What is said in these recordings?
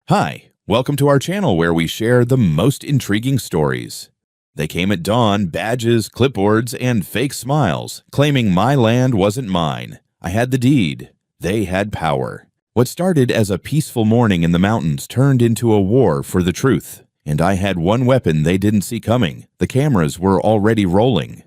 Hi, welcome to our channel where we share the most intriguing stories. They came at dawn, badges, clipboards, and fake smiles, claiming my land wasn't mine. I had the deed. They had power. What started as a peaceful morning in the mountains turned into a war for the truth. And I had one weapon they didn't see coming. The cameras were already rolling.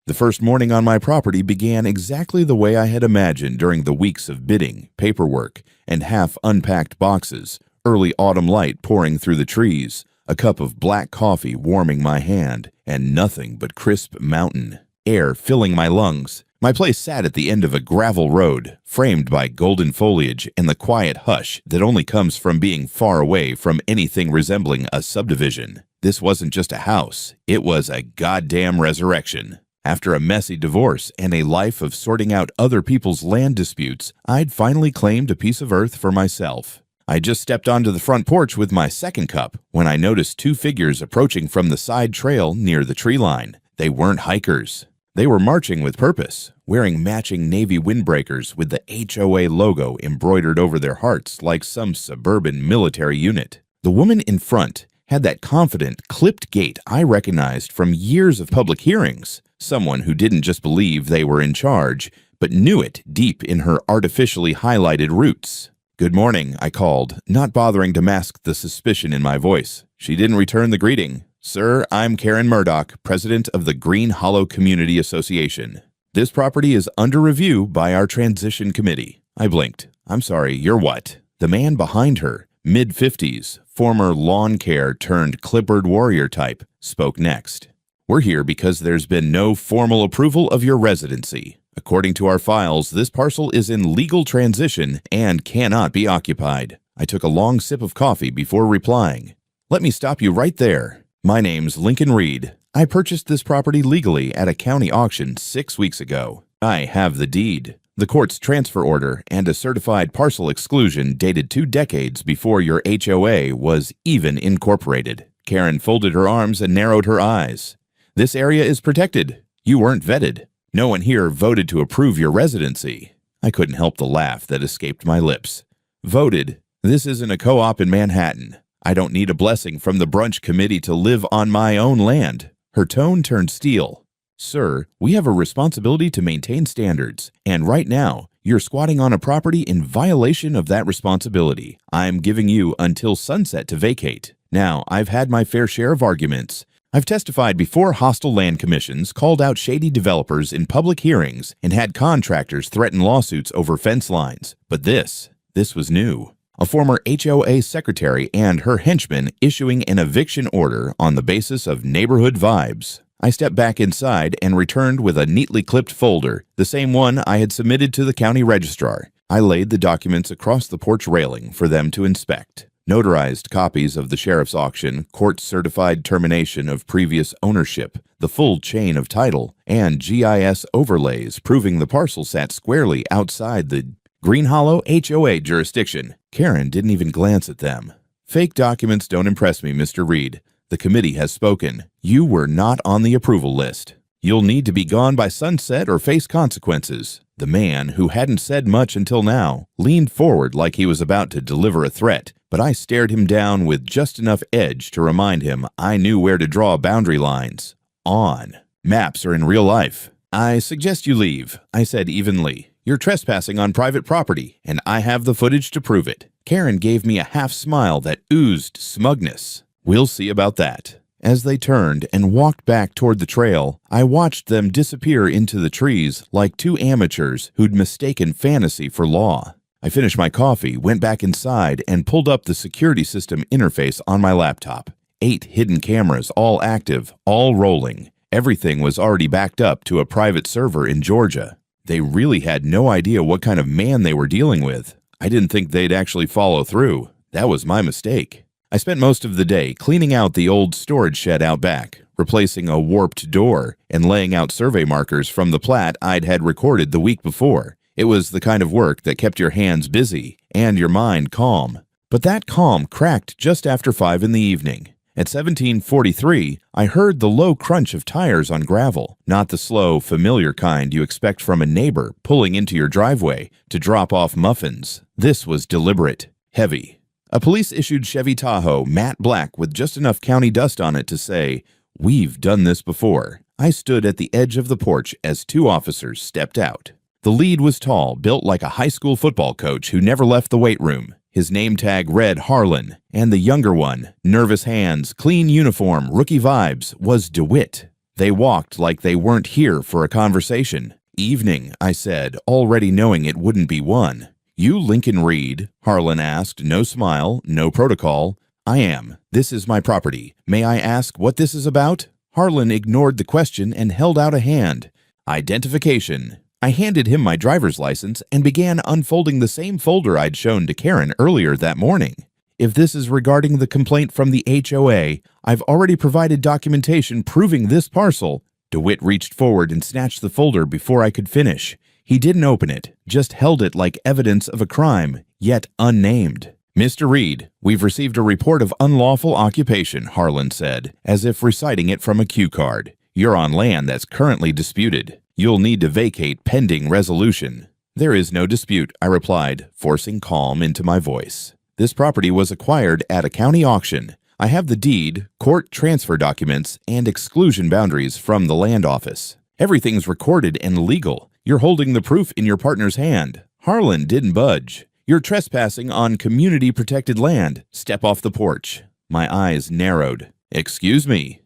The first morning on my property began exactly the way I had imagined during the weeks of bidding, paperwork, and half-unpacked boxes. Early autumn light pouring through the trees, a cup of black coffee warming my hand, and nothing but crisp mountain air filling my lungs. My place sat at the end of a gravel road, framed by golden foliage and the quiet hush that only comes from being far away from anything resembling a subdivision. This wasn't just a house, it was a goddamn resurrection. After a messy divorce and a life of sorting out other people's land disputes, I'd finally claimed a piece of earth for myself. I just stepped onto the front porch with my second cup when I noticed two figures approaching from the side trail near the tree line. They weren't hikers. They were marching with purpose, wearing matching navy windbreakers with the HOA logo embroidered over their hearts like some suburban military unit. The woman in front had that confident, clipped gait I recognized from years of public hearings. Someone who didn't just believe they were in charge, but knew it deep in her artificially highlighted roots. "Good morning," I called, not bothering to mask the suspicion in my voice. She didn't return the greeting. "Sir, I'm Karen Murdoch, president of the Green Hollow Community Association. This property is under review by our transition committee." I blinked. "I'm sorry, you're what?" The man behind her, mid-50s, former lawn care turned clipboard warrior type, spoke next. "We're here because there's been no formal approval of your residency. According to our files, this parcel is in legal transition and cannot be occupied." I took a long sip of coffee before replying. "Let me stop you right there. My name's Lincoln Reed. I purchased this property legally at a county auction 6 weeks ago. I have the deed, the court's transfer order, and a certified parcel exclusion dated 2 decades before your HOA was even incorporated." Karen folded her arms and narrowed her eyes. "This area is protected. You weren't vetted. No one here voted to approve your residency." I couldn't help the laugh that escaped my lips. "Voted? This isn't a co-op in Manhattan. I don't need a blessing from the brunch committee to live on my own land." Her tone turned steel. "Sir, we have a responsibility to maintain standards, and right now, you're squatting on a property in violation of that responsibility. I'm giving you until sunset to vacate. Now, I've had my fair share of arguments. I've testified before hostile land commissions, called out shady developers in public hearings, and had contractors threaten lawsuits over fence lines. But this was new. A former HOA secretary and her henchmen issuing an eviction order on the basis of neighborhood vibes. I stepped back inside and returned with a neatly clipped folder, the same one I had submitted to the county registrar. I laid the documents across the porch railing for them to inspect. Notarized copies of the sheriff's auction, court-certified termination of previous ownership, the full chain of title, and GIS overlays proving the parcel sat squarely outside the Green Hollow HOA jurisdiction. Karen didn't even glance at them. "Fake documents don't impress me, Mr. Reed. The committee has spoken. You were not on the approval list. You'll need to be gone by sunset or face consequences." The man, who hadn't said much until now, leaned forward like he was about to deliver a threat, but I stared him down with just enough edge to remind him I knew where to draw boundary lines. On. Maps are in real life. "I suggest you leave," I said evenly. "You're trespassing on private property, and I have the footage to prove it." Karen gave me a half smile that oozed smugness. "We'll see about that." As they turned and walked back toward the trail, I watched them disappear into the trees like two amateurs who'd mistaken fantasy for law. I finished my coffee, went back inside, and pulled up the security system interface on my laptop. 8 hidden cameras, all active, all rolling. Everything was already backed up to a private server in Georgia. They really had no idea what kind of man they were dealing with. I didn't think they'd actually follow through. That was my mistake. I spent most of the day cleaning out the old storage shed out back, replacing a warped door, and laying out survey markers from the plat I'd had recorded the week before. It was the kind of work that kept your hands busy and your mind calm. But that calm cracked just after 5 in the evening. At 17:43, I heard the low crunch of tires on gravel, not the slow, familiar kind you expect from a neighbor pulling into your driveway to drop off muffins. This was deliberate, heavy. A police-issued Chevy Tahoe, matte black with just enough county dust on it to say, "We've done this before." I stood at the edge of the porch as two officers stepped out. The lead was tall, built like a high school football coach who never left the weight room. His name tag read Harlan, and the younger one, nervous hands, clean uniform, rookie vibes, was DeWitt. They walked like they weren't here for a conversation. "Evening," I said, already knowing it wouldn't be one. "You Lincoln Reed?" Harlan asked, no smile, no protocol. "I am. This is my property. May I ask what this is about?" Harlan ignored the question and held out a hand. "Identification." I handed him my driver's license and began unfolding the same folder I'd shown to Karen earlier that morning. "If this is regarding the complaint from the HOA, I've already provided documentation proving this parcel." DeWitt reached forward and snatched the folder before I could finish. He didn't open it, just held it like evidence of a crime, yet unnamed. "Mr. Reed, we've received a report of unlawful occupation," Harlan said, as if reciting it from a cue card. "You're on land that's currently disputed. You'll need to vacate pending resolution." "There is no dispute," I replied, forcing calm into my voice. "This property was acquired at a county auction. I have the deed, court transfer documents, and exclusion boundaries from the land office. Everything's recorded and legal. You're holding the proof in your partner's hand." Harlan didn't budge. "You're trespassing on community-protected land. Step off the porch." My eyes narrowed. "Excuse me."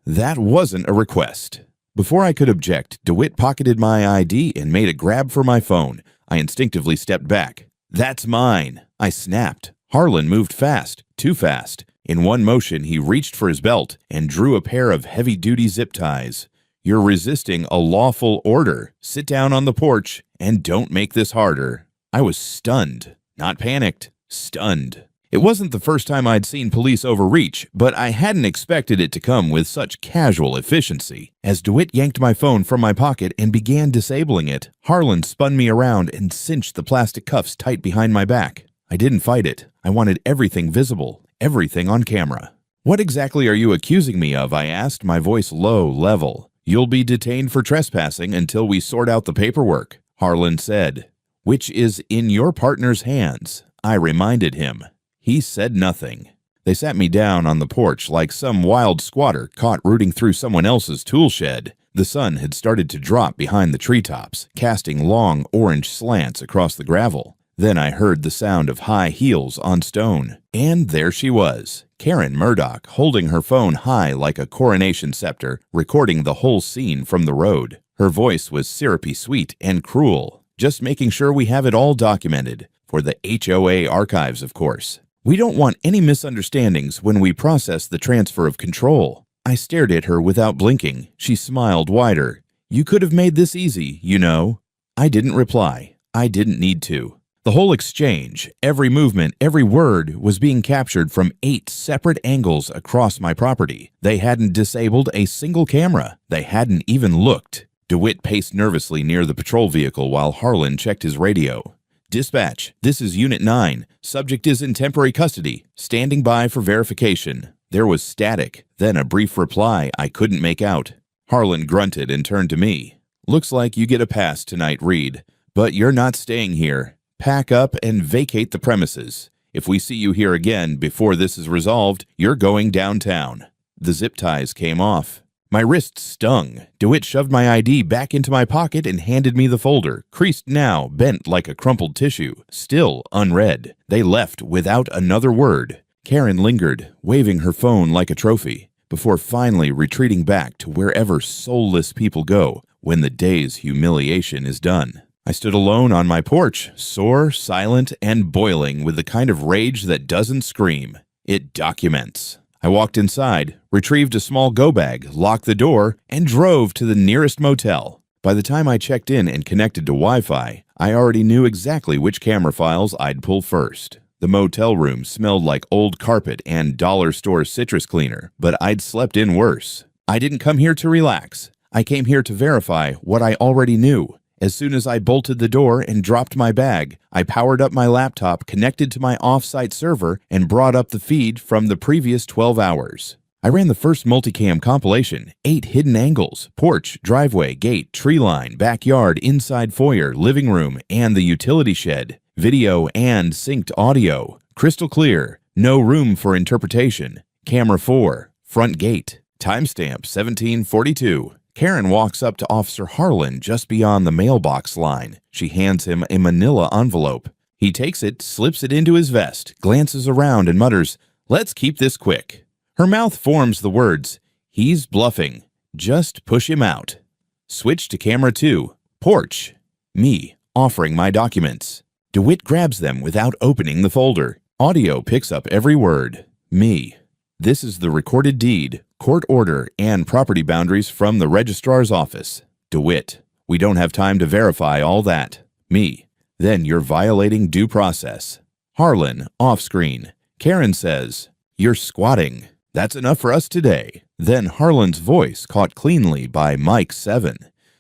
That wasn't a request. Before I could object, DeWitt pocketed my ID and made a grab for my phone. I instinctively stepped back. "That's mine," I snapped. Harlan moved fast, too fast. In one motion, he reached for his belt and drew a pair of heavy-duty zip ties. "You're resisting a lawful order. Sit down on the porch and don't make this harder." I was stunned, not panicked, stunned. It wasn't the first time I'd seen police overreach, but I hadn't expected it to come with such casual efficiency. As DeWitt yanked my phone from my pocket and began disabling it, Harlan spun me around and cinched the plastic cuffs tight behind my back. I didn't fight it. I wanted everything visible, everything on camera. "What exactly are you accusing me of?" I asked, my voice low, level. "You'll be detained for trespassing until we sort out the paperwork," Harlan said. "Which is in your partner's hands," I reminded him. He said nothing. They sat me down on the porch like some wild squatter caught rooting through someone else's tool shed. The sun had started to drop behind the treetops, casting long orange slants across the gravel. Then I heard the sound of high heels on stone. And there she was, Karen Murdoch, holding her phone high like a coronation scepter, recording the whole scene from the road. Her voice was syrupy sweet and cruel, just making sure we have it all documented. For the HOA archives, of course. "We don't want any misunderstandings when we process the transfer of control." I stared at her without blinking. She smiled wider. "You could have made this easy, you know." I didn't reply. I didn't need to. The whole exchange, every movement, every word was being captured from 8 separate angles across my property. They hadn't disabled a single camera. They hadn't even looked. DeWitt paced nervously near the patrol vehicle while Harlan checked his radio. "Dispatch, this is Unit 9. Subject is in temporary custody. Standing by for verification." There was static, then a brief reply I couldn't make out. Harlan grunted and turned to me. "Looks like you get a pass tonight, Reed. But you're not staying here. Pack up and vacate the premises. If we see you here again before this is resolved, you're going downtown." The zip ties came off. My wrist stung. DeWitt shoved my ID back into my pocket and handed me the folder, creased now, bent like a crumpled tissue, still unread. They left without another word. Karen lingered, waving her phone like a trophy, before finally retreating back to wherever soulless people go when the day's humiliation is done. I stood alone on my porch, sore, silent, and boiling with the kind of rage that doesn't scream. It documents. I walked inside, retrieved a small go bag, locked the door, and drove to the nearest motel. By the time I checked in and connected to Wi-Fi, I already knew exactly which camera files I'd pull first. The motel room smelled like old carpet and dollar store citrus cleaner, but I'd slept in worse. I didn't come here to relax. I came here to verify what I already knew. As soon as I bolted the door and dropped my bag, I powered up my laptop connected to my off-site server and brought up the feed from the previous 12 hours. I ran the first multicam compilation, 8 hidden angles, porch, driveway, gate, tree line, backyard, inside foyer, living room, and the utility shed, video and synced audio, Crystal clear. No room for interpretation. Camera 4. Front gate. Timestamp 1742. Karen walks up to Officer Harlan just beyond the mailbox line. She hands him a manila envelope. He takes it, slips it into his vest, glances around and mutters, "Let's keep this quick." Her mouth forms the words, "He's bluffing. Just push him out." Switch to camera 2. Porch. Me, offering my documents. DeWitt grabs them without opening the folder. Audio picks up every word. Me. This is the recorded deed, court order, and property boundaries from the registrar's office. DeWitt. We don't have time to verify all that. Me. Then you're violating due process. Harlan, off screen. Karen says, "You're squatting. That's enough for us today." Then Harlan's voice caught cleanly by Mike 7.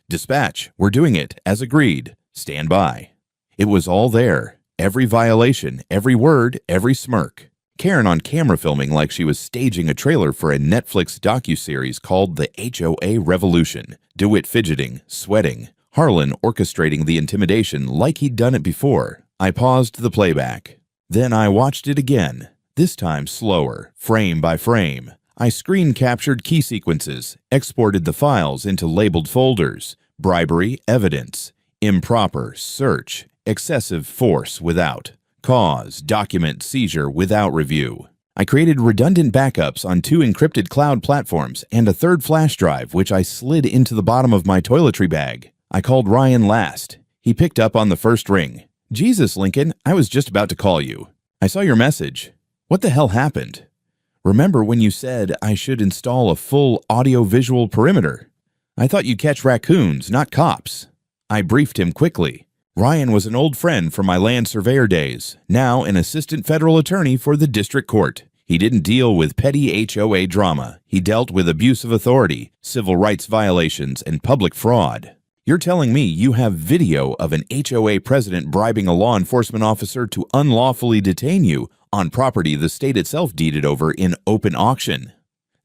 "Dispatch, we're doing it, as agreed. Stand by." It was all there. Every violation, every word, every smirk. Karen on camera filming like she was staging a trailer for a Netflix docuseries called The HOA Revolution. DeWitt fidgeting, sweating. Harlan orchestrating the intimidation like he'd done it before. I paused the playback. Then I watched it again, this time slower, frame by frame. I screen captured key sequences, exported the files into labeled folders. Bribery, evidence. Improper, search. Excessive force without. Cause, document seizure without review. I created redundant backups on 2 encrypted cloud platforms and a 3rd flash drive, which I slid into the bottom of my toiletry bag. I called Ryan last. He picked up on the first ring. "Jesus, Lincoln, I was just about to call you. I saw your message. What the hell happened? Remember when you said I should install a full audio-visual perimeter? I thought you'd catch raccoons, not cops." I briefed him quickly. Ryan was an old friend from my land surveyor days, now an assistant federal attorney for the district court. He didn't deal with petty HOA drama. He dealt with abuse of authority, civil rights violations, and public fraud. You're telling me you have video of an HOA president bribing a law enforcement officer to unlawfully detain you on property the state itself deeded over in open auction?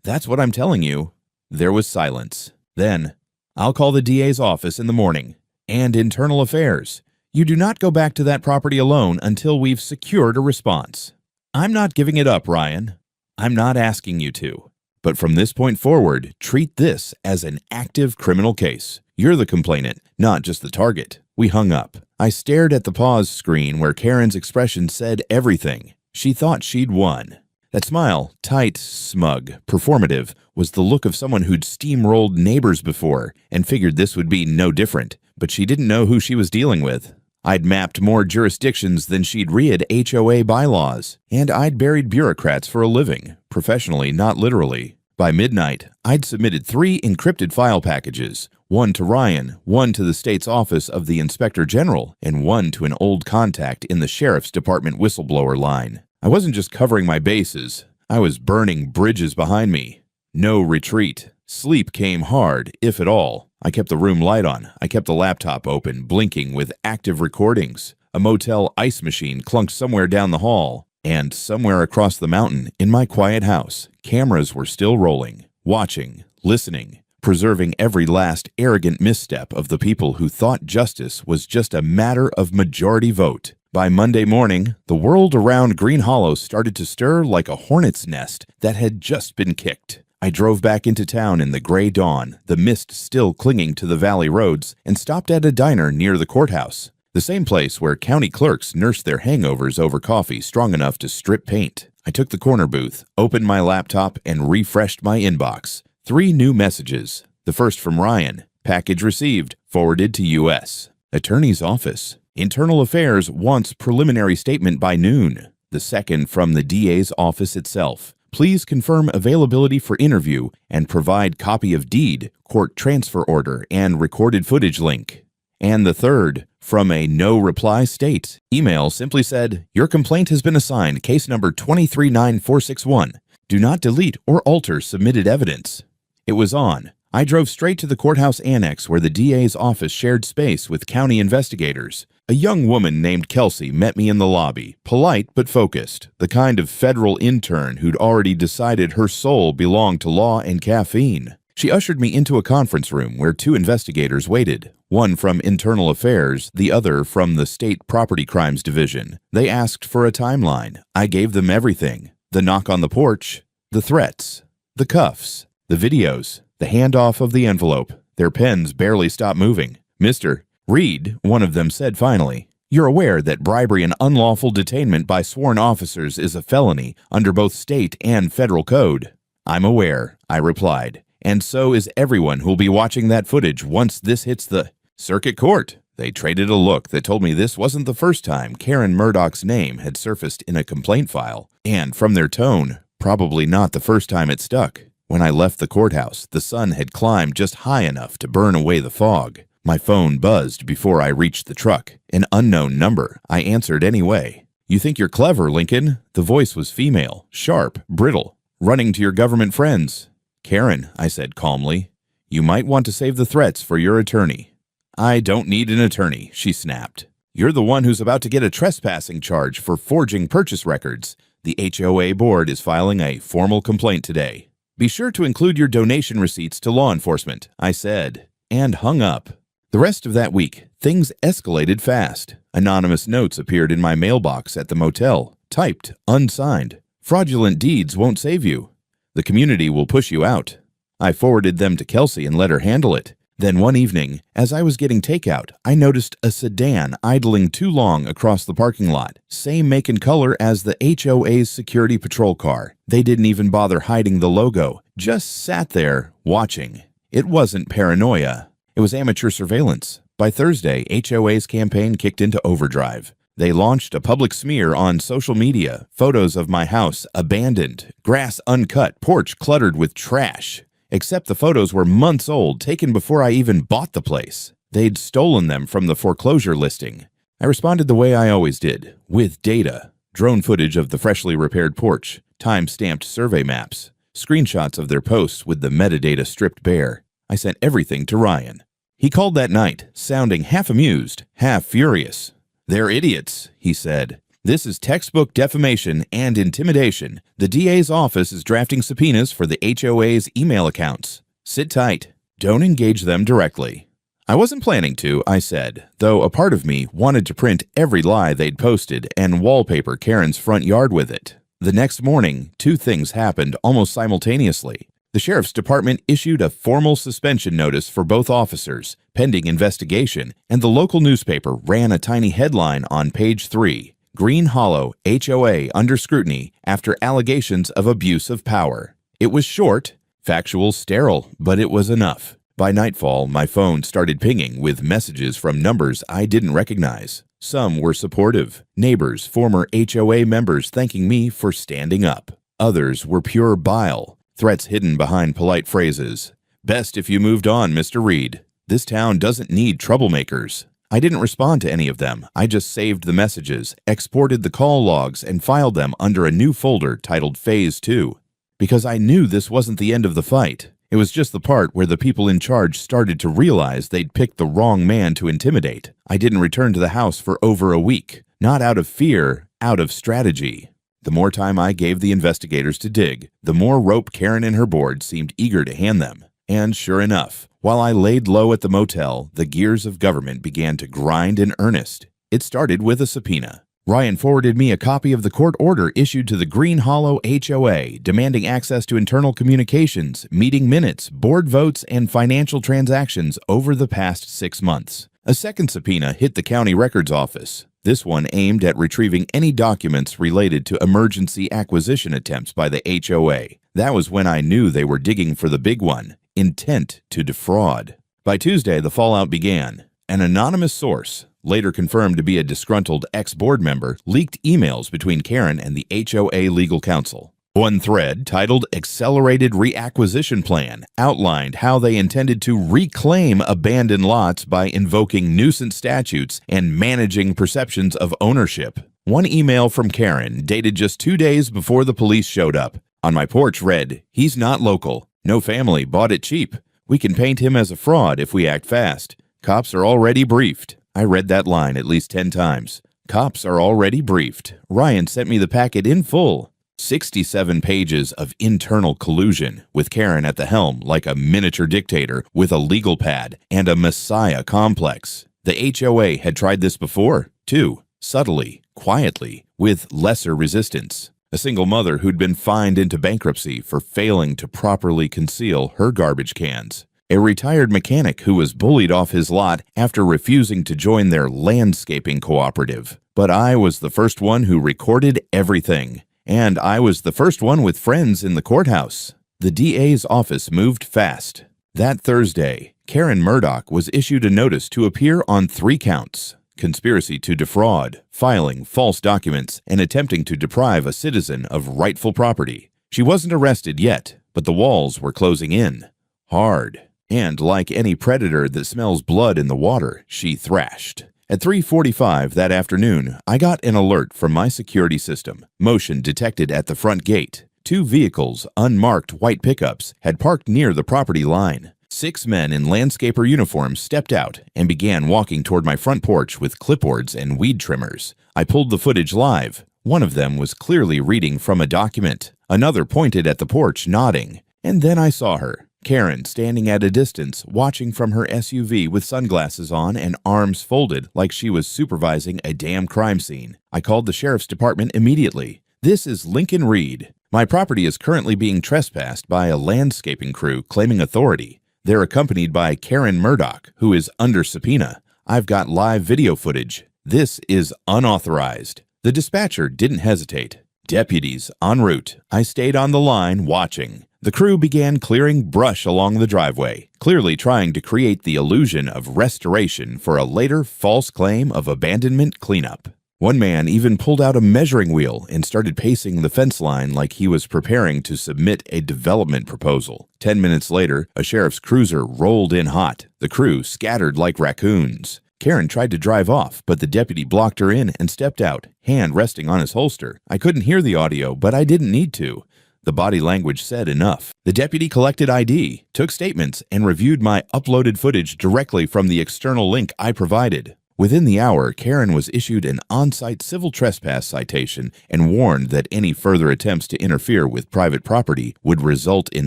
That's what I'm telling you. There was silence. Then, "I'll call the DA's office in the morning. And internal affairs. You do not go back to that property alone until we've secured a response." I'm not giving it up, Ryan. I'm not asking you to. But from this point forward, treat this as an active criminal case. You're the complainant, not just the target. We hung up. I stared at the pause screen where Karen's expression said everything. She thought she'd won. That smile, tight, smug, performative, was the look of someone who'd steamrolled neighbors before and figured this would be no different. But she didn't know who she was dealing with. I'd mapped more jurisdictions than she'd read HOA bylaws, and I'd buried bureaucrats for a living, professionally, not literally. By midnight, I'd submitted 3 encrypted file packages, 1 to Ryan, 1 to the state's office of the Inspector General, and 1 to an old contact in the Sheriff's Department whistleblower line. I wasn't just covering my bases, I was burning bridges behind me. No retreat. Sleep came hard, if at all. I kept the room light on. I kept the laptop open, blinking with active recordings. A motel ice machine clunked somewhere down the hall. And somewhere across the mountain, in my quiet house, cameras were still rolling, watching, listening, preserving every last arrogant misstep of the people who thought justice was just a matter of majority vote. By Monday morning, the world around Green Hollow started to stir like a hornet's nest that had just been kicked. I drove back into town in the gray dawn, the mist still clinging to the valley roads, and stopped at a diner near the courthouse, the same place where county clerks nursed their hangovers over coffee strong enough to strip paint. I took the corner booth, opened my laptop, and refreshed my inbox. 3 new messages. The first from Ryan. Package received. Forwarded to U.S. Attorney's Office. Internal Affairs wants preliminary statement by noon. The second from the DA's office itself. Please confirm availability for interview and provide copy of deed, court transfer order, and recorded footage link. And the third, from a no-reply state. Email simply said, "Your complaint has been assigned case number 239461. Do not delete or alter submitted evidence." It was on. I drove straight to the courthouse annex where the DA's office shared space with county investigators. A young woman named Kelsey met me in the lobby, polite but focused, the kind of federal intern who'd already decided her soul belonged to law and caffeine. She ushered me into a conference room where two investigators waited, one from Internal Affairs, the other from the State Property Crimes Division. They asked for a timeline. I gave them everything. The knock on the porch, the threats, the cuffs, the videos, the handoff of the envelope. Their pens barely stopped moving. "Mr. Reed," one of them said finally, "you're aware that bribery and unlawful detainment by sworn officers is a felony under both state and federal code." "I'm aware," I replied, "and so is everyone who'll be watching that footage once this hits the circuit court." They traded a look that told me this wasn't the first time Karen Murdoch's name had surfaced in a complaint file, and from their tone, probably not the first time it stuck. When I left the courthouse, the sun had climbed just high enough to burn away the fog. My phone buzzed before I reached the truck. An unknown number. I answered anyway. "You think you're clever, Lincoln?" The voice was female, sharp, brittle. "Running to your government friends." "Karen," I said calmly, "you might want to save the threats for your attorney." "I don't need an attorney," she snapped. "You're the one who's about to get a trespassing charge for forging purchase records. The HOA board is filing a formal complaint today. Be sure to include your donation receipts to law enforcement," I said, and hung up. The rest of that week, things escalated fast. Anonymous notes appeared in my mailbox at the motel, typed, unsigned. "Fraudulent deeds won't save you. The community will push you out." I forwarded them to Kelsey and let her handle it. Then one evening, as I was getting takeout, I noticed a sedan idling too long across the parking lot. Same make and color as the HOA's security patrol car. They didn't even bother hiding the logo, just sat there, watching. It wasn't paranoia. It was amateur surveillance. By Thursday, HOA's campaign kicked into overdrive. They launched a public smear on social media, photos of my house abandoned, grass uncut, porch cluttered with trash. Except the photos were months old, taken before I even bought the place. They'd stolen them from the foreclosure listing. I responded the way I always did, with data. Drone footage of the freshly repaired porch, time-stamped survey maps, screenshots of their posts with the metadata stripped bare. I sent everything to Ryan. He called that night, sounding half amused, half furious. "They're idiots," he said. "This is textbook defamation and intimidation. The DA's office is drafting subpoenas for the HOA's email accounts. Sit tight. Don't engage them directly." I wasn't planning to, I said, though a part of me wanted to print every lie they'd posted and wallpaper Karen's front yard with it. The next morning, two things happened almost simultaneously. The sheriff's department issued a formal suspension notice for both officers, pending investigation, and the local newspaper ran a tiny headline on page 3. "Green Hollow HOA under scrutiny after allegations of abuse of power." It was short, factual, sterile, but it was enough. By nightfall, my phone started pinging with messages from numbers I didn't recognize. Some were supportive, neighbors, former HOA members thanking me for standing up. Others were pure bile, threats hidden behind polite phrases. "Best if you moved on, Mr. Reed. This town doesn't need troublemakers." I didn't respond to any of them. I just saved the messages, exported the call logs, and filed them under a new folder titled Phase 2. Because I knew this wasn't the end of the fight. It was just the part where the people in charge started to realize they'd picked the wrong man to intimidate. I didn't return to the house for over a week. Not out of fear, out of strategy. The more time I gave the investigators to dig, the more rope Karen and her board seemed eager to hand them. And sure enough, while I laid low at the motel, the gears of government began to grind in earnest. It started with a subpoena. Ryan forwarded me a copy of the court order issued to the Green Hollow HOA, demanding access to internal communications, meeting minutes, board votes, and financial transactions over the past 6 months. A second subpoena hit the county records office. This one aimed at retrieving any documents related to emergency acquisition attempts by the HOA. That was when I knew they were digging for the big one. Intent to defraud. By Tuesday, the fallout began. An anonymous source, later confirmed to be a disgruntled ex-board member, leaked emails between Karen and the HOA legal counsel. One thread, titled Accelerated Reacquisition Plan, outlined how they intended to reclaim abandoned lots by invoking nuisance statutes and managing perceptions of ownership. One email from Karen, dated just 2 days before the police showed up, on my porch read, "He's not local. No family, bought it cheap. We can paint him as a fraud if we act fast. Cops are already briefed." I read that line at least 10 times. Cops are already briefed. Ryan sent me the packet in full. 67 pages of internal collusion, with Karen at the helm like a miniature dictator with a legal pad and a messiah complex. The HOA had tried this before, too, subtly, quietly, with lesser resistance. A single mother who'd been fined into bankruptcy for failing to properly conceal her garbage cans. A retired mechanic who was bullied off his lot after refusing to join their landscaping cooperative. But I was the first one who recorded everything. And I was the first one with friends in the courthouse. The DA's office moved fast. That Thursday, Karen Murdoch was issued a notice to appear on 3 counts: conspiracy to defraud, filing false documents, and attempting to deprive a citizen of rightful property. She wasn't arrested yet, but the walls were closing in. Hard. And like any predator that smells blood in the water, she thrashed. At 3:45 that afternoon, I got an alert from my security system. Motion detected at the front gate. 2 vehicles, unmarked white pickups, had parked near the property line. 6 men in landscaper uniforms stepped out and began walking toward my front porch with clipboards and weed trimmers. I pulled the footage live. One of them was clearly reading from a document. Another pointed at the porch, nodding. And then I saw her. Karen, standing at a distance, watching from her SUV with sunglasses on and arms folded like she was supervising a damn crime scene. I called the sheriff's department immediately. "This is Lincoln Reed. My property is currently being trespassed by a landscaping crew claiming authority. They're accompanied by Karen Murdoch, who is under subpoena. I've got live video footage. This is unauthorized." The dispatcher didn't hesitate. Deputies en route. I stayed on the line watching. The crew began clearing brush along the driveway, clearly trying to create the illusion of restoration for a later false claim of abandonment cleanup. One man even pulled out a measuring wheel and started pacing the fence line like he was preparing to submit a development proposal. 10 minutes later, a sheriff's cruiser rolled in hot. The crew scattered like raccoons. Karen tried to drive off, but the deputy blocked her in and stepped out, hand resting on his holster. I couldn't hear the audio, but I didn't need to. The body language said enough. The deputy collected ID, took statements, and reviewed my uploaded footage directly from the external link I provided. Within the hour, Karen was issued an on-site civil trespass citation and warned that any further attempts to interfere with private property would result in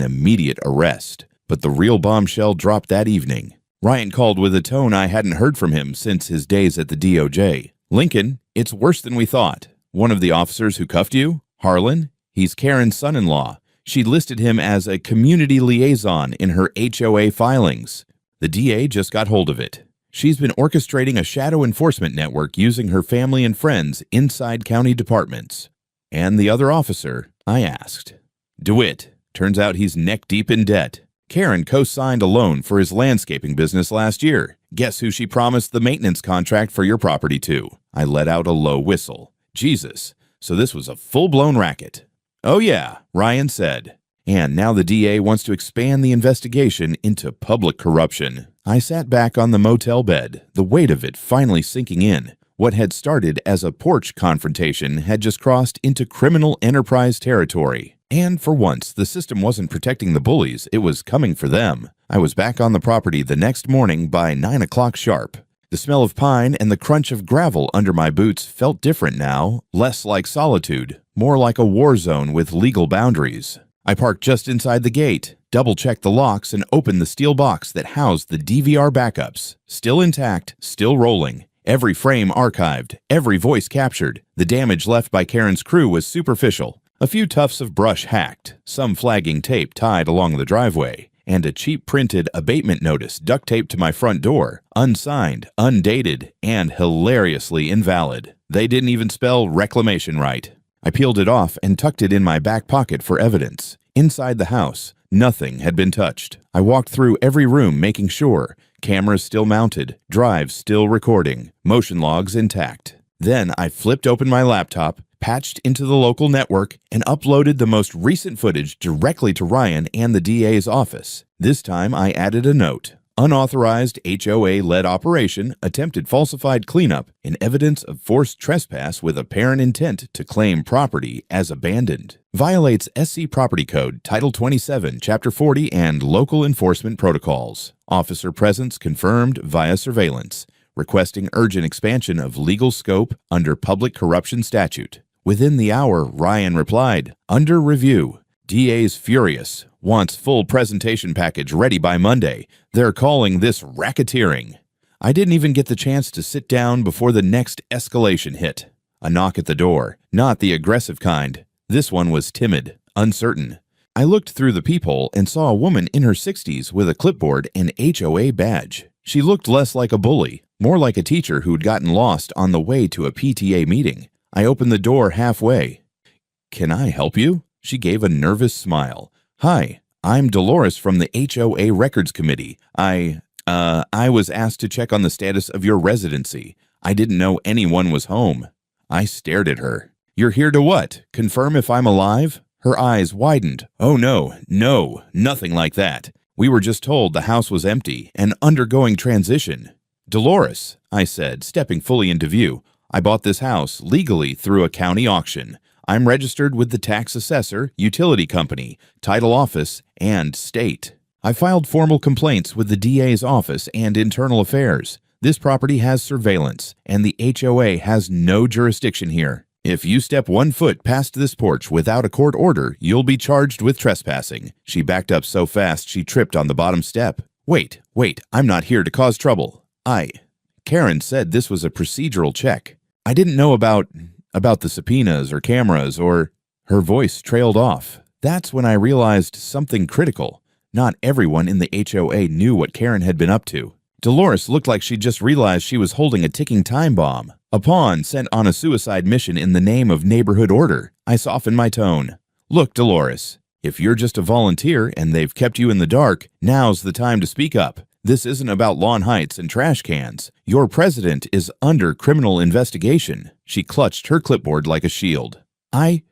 immediate arrest. But the real bombshell dropped that evening. Ryan called with a tone I hadn't heard from him since his days at the DOJ. "Lincoln, it's worse than we thought. One of the officers who cuffed you, Harlan, he's Karen's son-in-law. She listed him as a community liaison in her HOA filings. The DA just got hold of it. She's been orchestrating a shadow enforcement network using her family and friends inside county departments." "And the other officer?" I asked. "DeWitt. Turns out he's neck-deep in debt. Karen co-signed a loan for his landscaping business last year. Guess who she promised the maintenance contract for your property to?" I let out a low whistle. Jesus, so this was a full-blown racket. "Oh yeah," Ryan said. "And now the DA wants to expand the investigation into public corruption." I sat back on the motel bed, the weight of it finally sinking in. What had started as a porch confrontation had just crossed into criminal enterprise territory. And for once, the system wasn't protecting the bullies, it was coming for them. I was back on the property the next morning by 9 o'clock sharp. The smell of pine and the crunch of gravel under my boots felt different now, less like solitude, more like a war zone with legal boundaries. I parked just inside the gate, double-checked the locks, and opened the steel box that housed the DVR backups. Still intact, still rolling. Every frame archived, every voice captured. The damage left by Karen's crew was superficial. A few tufts of brush hacked, some flagging tape tied along the driveway, and a cheap printed abatement notice duct taped to my front door, unsigned, undated, and hilariously invalid. They didn't even spell reclamation right. I peeled it off and tucked it in my back pocket for evidence. Inside the house, nothing had been touched. I walked through every room making sure. Cameras still mounted, drives still recording, motion logs intact. Then I flipped open my laptop, patched into the local network, and uploaded the most recent footage directly to Ryan and the DA's office. This time I added a note. Unauthorized HOA-led operation, attempted falsified cleanup, and evidence of forced trespass with apparent intent to claim property as abandoned. Violates SC Property Code, Title 27, Chapter 40, and Local Enforcement Protocols. Officer presence confirmed via surveillance. Requesting urgent expansion of legal scope under Public Corruption Statute. Within the hour, Ryan replied, "Under review. DA's furious. Wants full presentation package ready by Monday. They're calling this racketeering." I didn't even get the chance to sit down before the next escalation hit. A knock at the door, not the aggressive kind. This one was timid, uncertain. I looked through the peephole and saw a woman in her 60s with a clipboard and HOA badge. She looked less like a bully, more like a teacher who'd gotten lost on the way to a PTA meeting. I opened the door halfway. "Can I help you?" She gave a nervous smile. "Hi, I'm Dolores from the HOA Records Committee. I was asked to check on the status of your residency. I didn't know anyone was home." I stared at her. "You're here to what? Confirm if I'm alive?" Her eyes widened. "Oh no, nothing like that. We were just told the house was empty and undergoing transition." "Dolores," I said, stepping fully into view, "I bought this house legally through a county auction. I'm registered with the tax assessor, utility company, title office, and state. I filed formal complaints with the DA's office and internal affairs. This property has surveillance, and the HOA has no jurisdiction here. If you step 1 foot past this porch without a court order, you'll be charged with trespassing." She backed up so fast she tripped on the bottom step. Wait, I'm not here to cause trouble. Karen said this was a procedural check. I didn't know about the subpoenas or cameras or... Her voice trailed off. That's when I realized something critical. Not everyone in the HOA knew what Karen had been up to. Dolores looked like she just realized she was holding a ticking time bomb. A pawn sent on a suicide mission in the name of neighborhood order. I softened my tone. "Look, Dolores, if you're just a volunteer and they've kept you in the dark, now's the time to speak up. This isn't about lawn heights and trash cans. Your president is under criminal investigation." She clutched her clipboard like a shield. I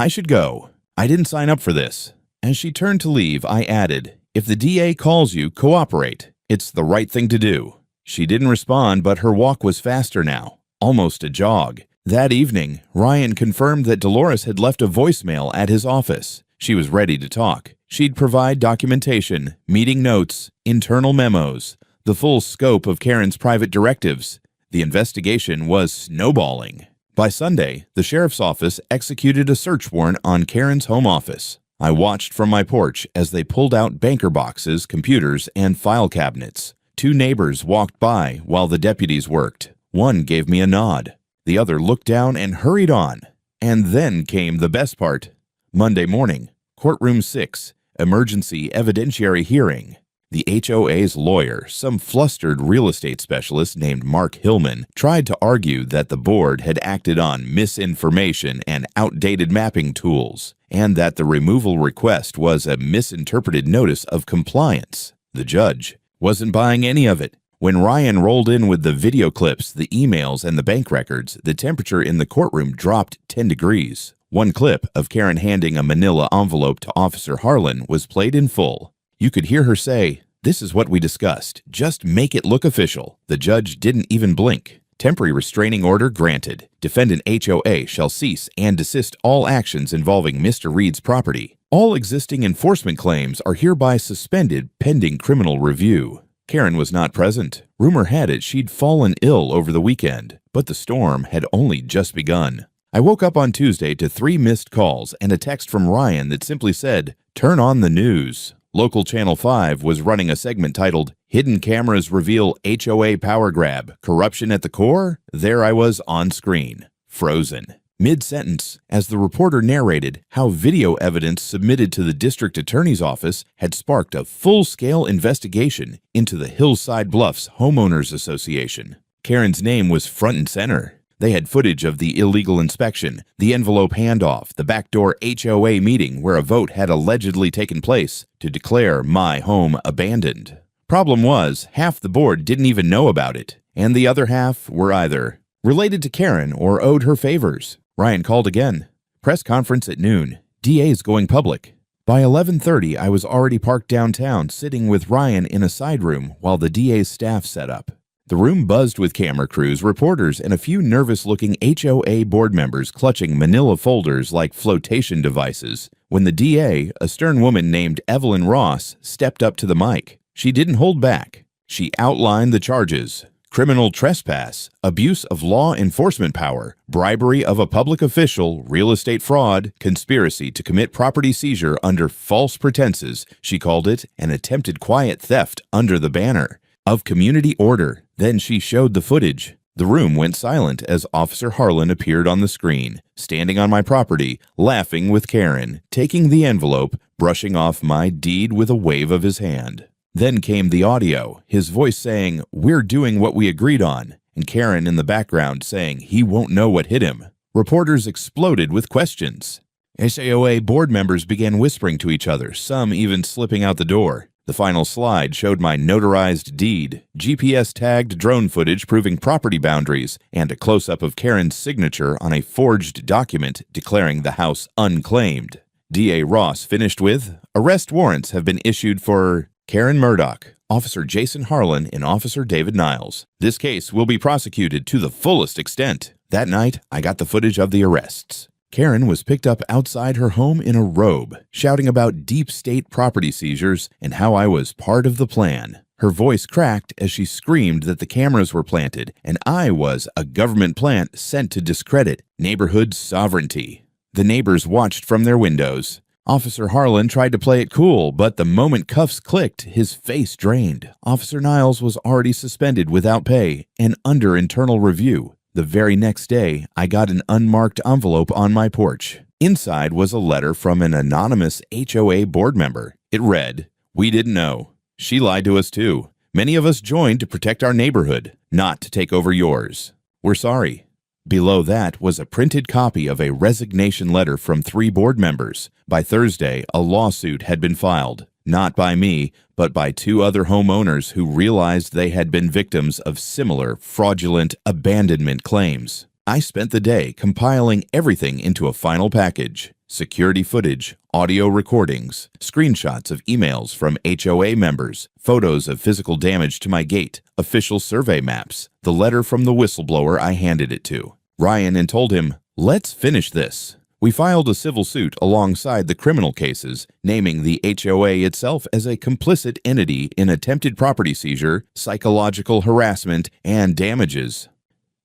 should go. I didn't sign up for this." As she turned to leave, I added, "If the DA calls you, cooperate. It's the right thing to do." She didn't respond, but her walk was faster now, almost a jog. That evening, Ryan confirmed that Dolores had left a voicemail at his office. She was ready to talk. She'd provide documentation, meeting notes, internal memos, the full scope of Karen's private directives. The investigation was snowballing. By Sunday, the sheriff's office executed a search warrant on Karen's home office. I watched from my porch as they pulled out banker boxes, computers, and file cabinets. 2 neighbors walked by while the deputies worked. One gave me a nod. The other looked down and hurried on. And then came the best part. Monday morning, courtroom 6, emergency evidentiary hearing. The HOA's lawyer, some flustered real estate specialist named Mark Hillman, tried to argue that the board had acted on misinformation and outdated mapping tools, and that the removal request was a misinterpreted notice of compliance. The judge wasn't buying any of it. When Ryan rolled in with the video clips, the emails, and the bank records, the temperature in the courtroom dropped 10 degrees. One clip of Karen handing a manila envelope to Officer Harlan was played in full. You could hear her say, "This is what we discussed. Just make it look official." The judge didn't even blink. Temporary restraining order granted. Defendant HOA shall cease and desist all actions involving Mr. Reed's property. All existing enforcement claims are hereby suspended pending criminal review. Karen was not present. Rumor had it she'd fallen ill over the weekend, but the storm had only just begun. I woke up on Tuesday to 3 missed calls and a text from Ryan that simply said, "Turn on the news." Local Channel 5 was running a segment titled, "Hidden Cameras Reveal HOA Power Grab, Corruption at the Core?" There I was on screen, frozen. Mid-sentence, as the reporter narrated how video evidence submitted to the district attorney's office had sparked a full-scale investigation into the Hillside Bluffs Homeowners Association. Karen's name was front and center. They had footage of the illegal inspection, the envelope handoff, the backdoor HOA meeting where a vote had allegedly taken place to declare my home abandoned. Problem was, half the board didn't even know about it, and the other half were either related to Karen or owed her favors. Ryan called again. Press conference at noon. DA's going public. By 11:30, I was already parked downtown, sitting with Ryan in a side room while the DA's staff set up. The room buzzed with camera crews, reporters, and a few nervous-looking HOA board members clutching manila folders like flotation devices. When the DA, a stern woman named Evelyn Ross, stepped up to the mic, she didn't hold back. She outlined the charges. criminal trespass, abuse of law enforcement power, bribery of a public official, real estate fraud, conspiracy to commit property seizure under false pretenses, she called it, and attempted quiet theft under the banner of community order. Then she showed the footage. The room went silent as Officer Harlan appeared on the screen, standing on my property, laughing with Karen, taking the envelope, brushing off my deed with a wave of his hand. Then came the audio, his voice saying, "We're doing what we agreed on," and Karen in the background saying he won't know what hit him. Reporters exploded with questions. HOA board members began whispering to each other, some even slipping out the door. The final slide showed my notarized deed, GPS-tagged drone footage proving property boundaries, and a close-up of Karen's signature on a forged document declaring the house unclaimed. DA Ross finished with, "Arrest warrants have been issued for Karen Murdoch, Officer Jason Harlan, and Officer David Niles. This case will be prosecuted to the fullest extent." That night, I got the footage of the arrests. Karen was picked up outside her home in a robe, shouting about deep state property seizures and how I was part of the plan. Her voice cracked as she screamed that the cameras were planted and I was a government plant sent to discredit neighborhood sovereignty. The neighbors watched from their windows. Officer Harlan tried to play it cool, but the moment cuffs clicked, his face drained. Officer Niles was already suspended without pay and under internal review. The very next day, I got an unmarked envelope on my porch. Inside was a letter from an anonymous HOA board member. It read, "We didn't know. She lied to us too. Many of us joined to protect our neighborhood, not to take over yours. We're sorry." Below that was a printed copy of a resignation letter from 3 board members. By Thursday, a lawsuit had been filed, not by me, but by 2 other homeowners who realized they had been victims of similar fraudulent abandonment claims. I spent the day compiling everything into a final package: security footage, audio recordings, screenshots of emails from HOA members, photos of physical damage to my gate, official survey maps, the letter from the whistleblower I handed it to Ryan and told him, "Let's finish this." We filed a civil suit alongside the criminal cases, naming the HOA itself as a complicit entity in attempted property seizure, psychological harassment, and damages.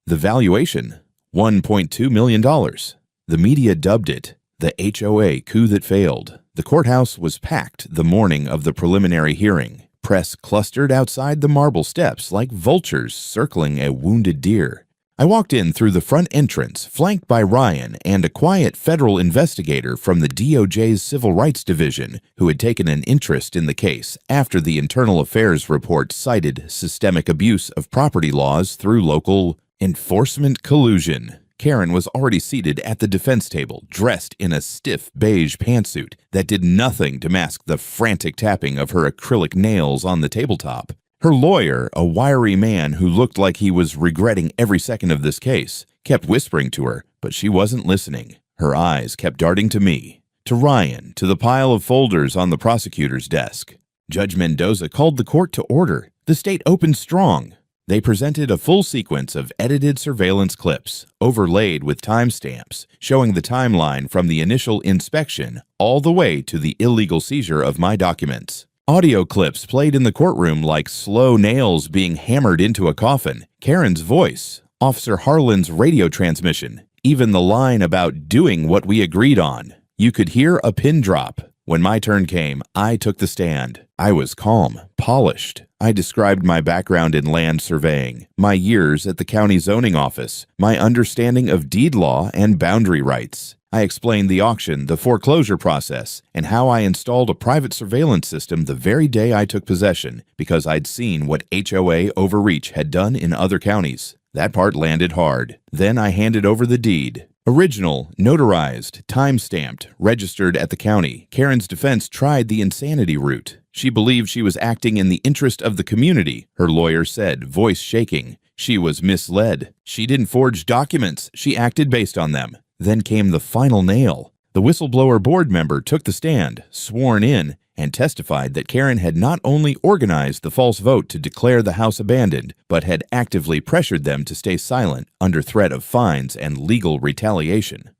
The valuation, $1.2 million. The media dubbed it the HOA coup that failed. The courthouse was packed the morning of the preliminary hearing. Press clustered outside the marble steps like vultures circling a wounded deer. I walked in through the front entrance, flanked by Ryan and a quiet federal investigator from the DOJ's Civil Rights Division who had taken an interest in the case after the Internal Affairs report cited systemic abuse of property laws through local enforcement collusion. Karen was already seated at the defense table, dressed in a stiff beige pantsuit that did nothing to mask the frantic tapping of her acrylic nails on the tabletop. Her lawyer, a wiry man who looked like he was regretting every second of this case, kept whispering to her, but she wasn't listening. Her eyes kept darting to me, to Ryan, to the pile of folders on the prosecutor's desk. Judge Mendoza called the court to order. The state opened strong. They presented a full sequence of edited surveillance clips, overlaid with timestamps, showing the timeline from the initial inspection all the way to the illegal seizure of my documents. Audio clips played in the courtroom like slow nails being hammered into a coffin. Karen's voice, Officer Harlan's radio transmission, even the line about doing what we agreed on. You could hear a pin drop. When my turn came, I took the stand. I was calm, polished. I described my background in land surveying, my years at the county zoning office, my understanding of deed law and boundary rights. I explained the auction, the foreclosure process, and how I installed a private surveillance system the very day I took possession because I'd seen what HOA overreach had done in other counties. That part landed hard. Then I handed over the deed. Original, notarized, time-stamped, registered at the county. Karen's defense tried the insanity route. She believed she was acting in the interest of the community, her lawyer said, voice shaking. She was misled. She didn't forge documents. She acted based on them. Then came the final nail. The whistleblower board member took the stand, sworn in, and testified that Karen had not only organized the false vote to declare the house abandoned, but had actively pressured them to stay silent under threat of fines and legal retaliation.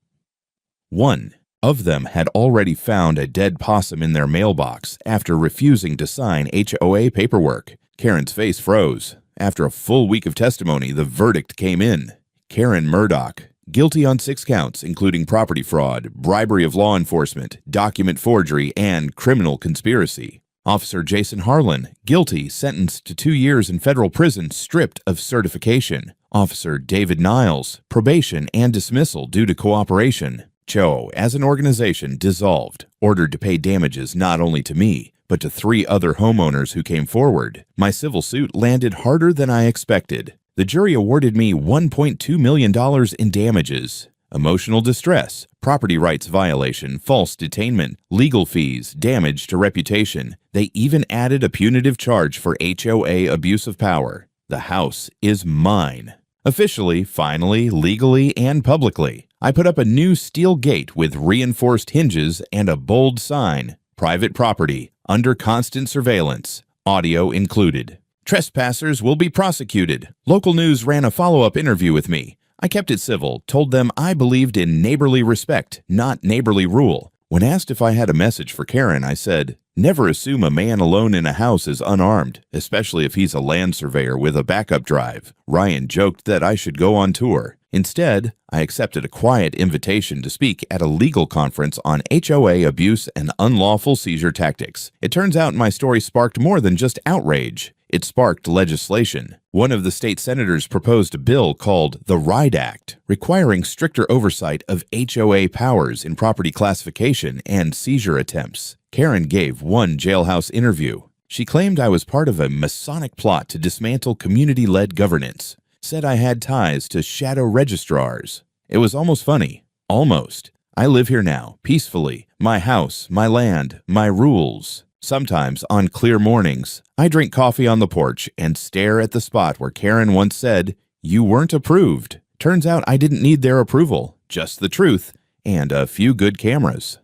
One of them had already found a dead possum in their mailbox after refusing to sign HOA paperwork. Karen's face froze. After a full week of testimony, the verdict came in. Karen Murdoch, guilty on 6 counts, including property fraud, bribery of law enforcement, document forgery, and criminal conspiracy. Officer Jason Harlan, guilty, sentenced to 2 years in federal prison, stripped of certification. Officer David Niles, probation and dismissal due to cooperation. HOA, as an organization, dissolved, ordered to pay damages not only to me, but to 3 other homeowners who came forward. My civil suit landed harder than I expected. The jury awarded me $1.2 million in damages. Emotional distress, property rights violation, false detainment, legal fees, damage to reputation. They even added a punitive charge for HOA abuse of power. The house is mine. Officially, finally, legally, and publicly, I put up a new steel gate with reinforced hinges and a bold sign, "Private property, under constant surveillance, audio included. Trespassers will be prosecuted." Local news ran a follow-up interview with me. I kept it civil, told them I believed in neighborly respect, not neighborly rule. When asked if I had a message for Karen, I said, "Never assume a man alone in a house is unarmed, especially if he's a land surveyor with a backup drive." Ryan joked that I should go on tour. Instead, I accepted a quiet invitation to speak at a legal conference on HOA abuse and unlawful seizure tactics. It turns out my story sparked more than just outrage. It sparked legislation. One of the state senators proposed a bill called the RIDE Act, requiring stricter oversight of HOA powers in property classification and seizure attempts. Karen gave one jailhouse interview. She claimed I was part of a Masonic plot to dismantle community-led governance, said I had ties to shadow registrars. It was almost funny. Almost. I live here now, peacefully. My house, my land, my rules. Sometimes, on clear mornings, I drink coffee on the porch and stare at the spot where Karen once said, "You weren't approved." Turns out I didn't need their approval, just the truth and a few good cameras.